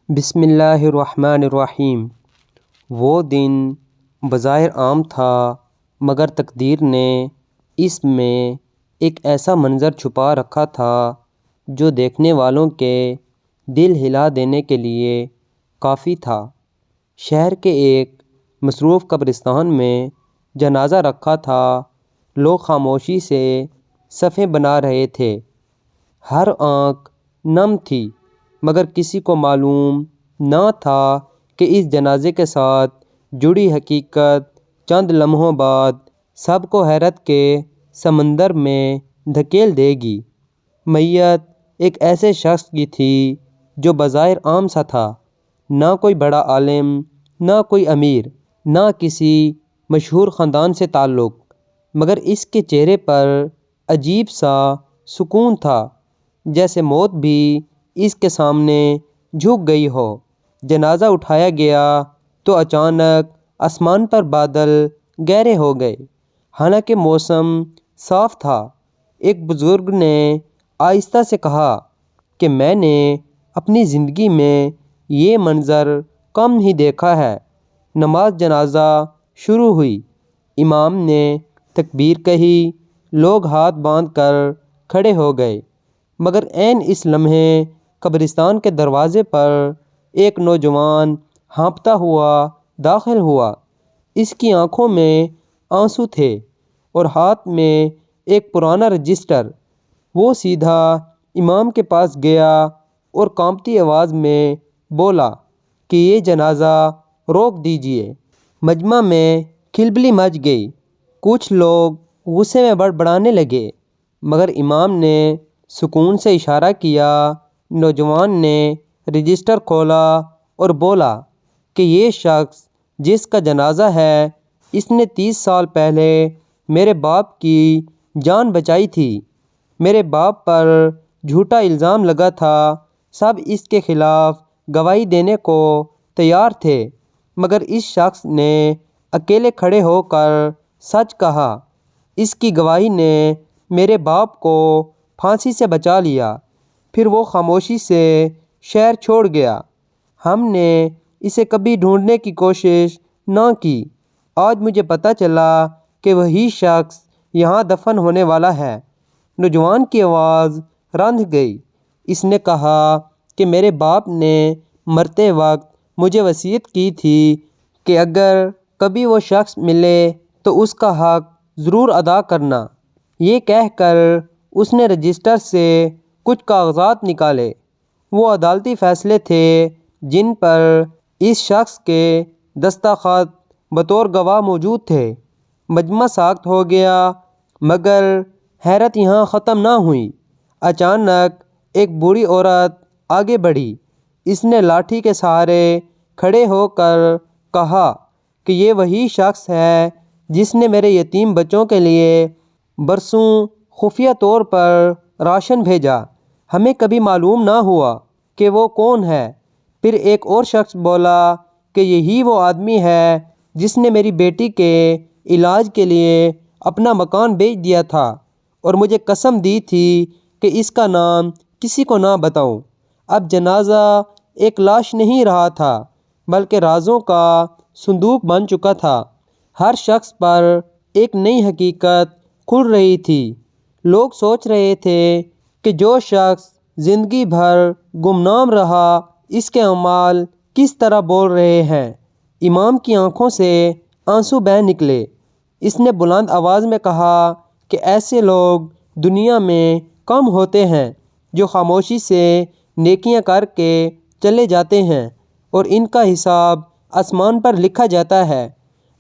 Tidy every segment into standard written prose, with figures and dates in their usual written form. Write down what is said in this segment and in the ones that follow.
بسم اللہ الرحمن الرحیم۔ وہ دن بظاہر عام تھا مگر تقدیر نے اس میں ایک ایسا منظر چھپا رکھا تھا جو دیکھنے والوں کے دل ہلا دینے کے لیے کافی تھا۔ شہر کے ایک مصروف قبرستان میں جنازہ رکھا تھا۔ لوگ خاموشی سے صفیں بنا رہے تھے۔ ہر آنکھ نم تھی مگر کسی کو معلوم نہ تھا کہ اس جنازے کے ساتھ جڑی حقیقت چند لمحوں بعد سب کو حیرت کے سمندر میں دھکیل دے گی۔ میت ایک ایسے شخص کی تھی جو بظاہر عام سا تھا، نہ کوئی بڑا عالم، نہ کوئی امیر، نہ کسی مشہور خاندان سے تعلق، مگر اس کے چہرے پر عجیب سا سکون تھا، جیسے موت بھی اس کے سامنے جھک گئی ہو۔ جنازہ اٹھایا گیا تو اچانک آسمان پر بادل گہرے ہو گئے، حالانکہ موسم صاف تھا۔ ایک بزرگ نے آہستہ سے کہا کہ میں نے اپنی زندگی میں یہ منظر کم ہی دیکھا ہے۔ نماز جنازہ شروع ہوئی، امام نے تکبیر کہی، لوگ ہاتھ باندھ کر کھڑے ہو گئے، مگر عین اس لمحے قبرستان کے دروازے پر ایک نوجوان ہانپتا ہوا داخل ہوا۔ اس کی آنکھوں میں آنسو تھے اور ہاتھ میں ایک پرانا رجسٹر۔ وہ سیدھا امام کے پاس گیا اور کانپتی آواز میں بولا کہ یہ جنازہ روک دیجیے۔ مجمع میں کھلبلی مچ گئی۔ کچھ لوگ غصے میں بڑبڑانے لگے، مگر امام نے سکون سے اشارہ کیا۔ نوجوان نے رجسٹر کھولا اور بولا کہ یہ شخص جس کا جنازہ ہے، اس نے 30 سال پہلے میرے باپ کی جان بچائی تھی۔ میرے باپ پر جھوٹا الزام لگا تھا، سب اس کے خلاف گواہی دینے کو تیار تھے، مگر اس شخص نے اکیلے کھڑے ہو کر سچ کہا۔ اس کی گواہی نے میرے باپ کو پھانسی سے بچا لیا۔ پھر وہ خاموشی سے شہر چھوڑ گیا۔ ہم نے اسے کبھی ڈھونڈنے کی کوشش نہ کی۔ آج مجھے پتہ چلا کہ وہی شخص یہاں دفن ہونے والا ہے۔ نوجوان کی آواز رندھ گئی۔ اس نے کہا کہ میرے باپ نے مرتے وقت مجھے وصیت کی تھی کہ اگر کبھی وہ شخص ملے تو اس کا حق ضرور ادا کرنا۔ یہ کہہ کر اس نے رجسٹر سے کچھ کاغذات نکالے۔ وہ عدالتی فیصلے تھے جن پر اس شخص کے دستخط بطور گواہ موجود تھے۔ مجمع ساکت ہو گیا، مگر حیرت یہاں ختم نہ ہوئی۔ اچانک ایک بوڑھی عورت آگے بڑھی۔ اس نے لاٹھی کے سہارے کھڑے ہو کر کہا کہ یہ وہی شخص ہے جس نے میرے یتیم بچوں کے لیے برسوں خفیہ طور پر راشن بھیجا۔ ہمیں کبھی معلوم نہ ہوا کہ وہ کون ہے۔ پھر ایک اور شخص بولا کہ یہی وہ آدمی ہے جس نے میری بیٹی کے علاج کے لیے اپنا مکان بیچ دیا تھا اور مجھے قسم دی تھی کہ اس کا نام کسی کو نہ بتاؤں۔ اب جنازہ ایک لاش نہیں رہا تھا بلکہ رازوں کا صندوق بن چکا تھا۔ ہر شخص پر ایک نئی حقیقت کھل رہی تھی۔ لوگ سوچ رہے تھے کہ جو شخص زندگی بھر گمنام رہا، اس کے اعمال کس طرح بول رہے ہیں۔ امام کی آنکھوں سے آنسو بہہ نکلے۔ اس نے بلند آواز میں کہا کہ ایسے لوگ دنیا میں کم ہوتے ہیں جو خاموشی سے نیکیاں کر کے چلے جاتے ہیں اور ان کا حساب آسمان پر لکھا جاتا ہے۔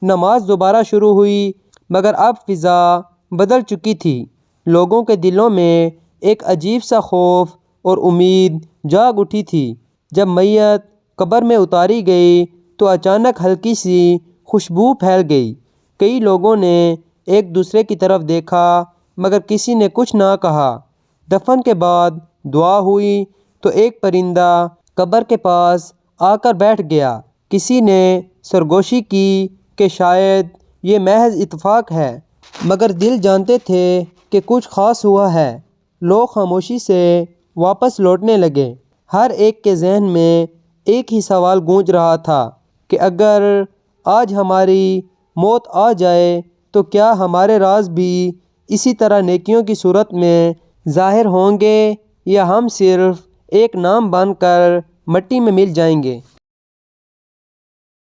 نماز دوبارہ شروع ہوئی، مگر اب فضا بدل چکی تھی۔ لوگوں کے دلوں میں ایک عجیب سا خوف اور امید جاگ اٹھی تھی۔ جب میت قبر میں اتاری گئی تو اچانک ہلکی سی خوشبو پھیل گئی۔ کئی لوگوں نے ایک دوسرے کی طرف دیکھا مگر کسی نے کچھ نہ کہا۔ دفن کے بعد دعا ہوئی تو ایک پرندہ قبر کے پاس آ کر بیٹھ گیا۔ کسی نے سرگوشی کی کہ شاید یہ محض اتفاق ہے، مگر دل جانتے تھے کہ کچھ خاص ہوا ہے۔ لوگ خاموشی سے واپس لوٹنے لگے۔ ہر ایک کے ذہن میں ایک ہی سوال گونج رہا تھا کہ اگر آج ہماری موت آ جائے تو کیا ہمارے راز بھی اسی طرح نیکیوں کی صورت میں ظاہر ہوں گے یا ہم صرف ایک نام بن کر مٹی میں مل جائیں گے۔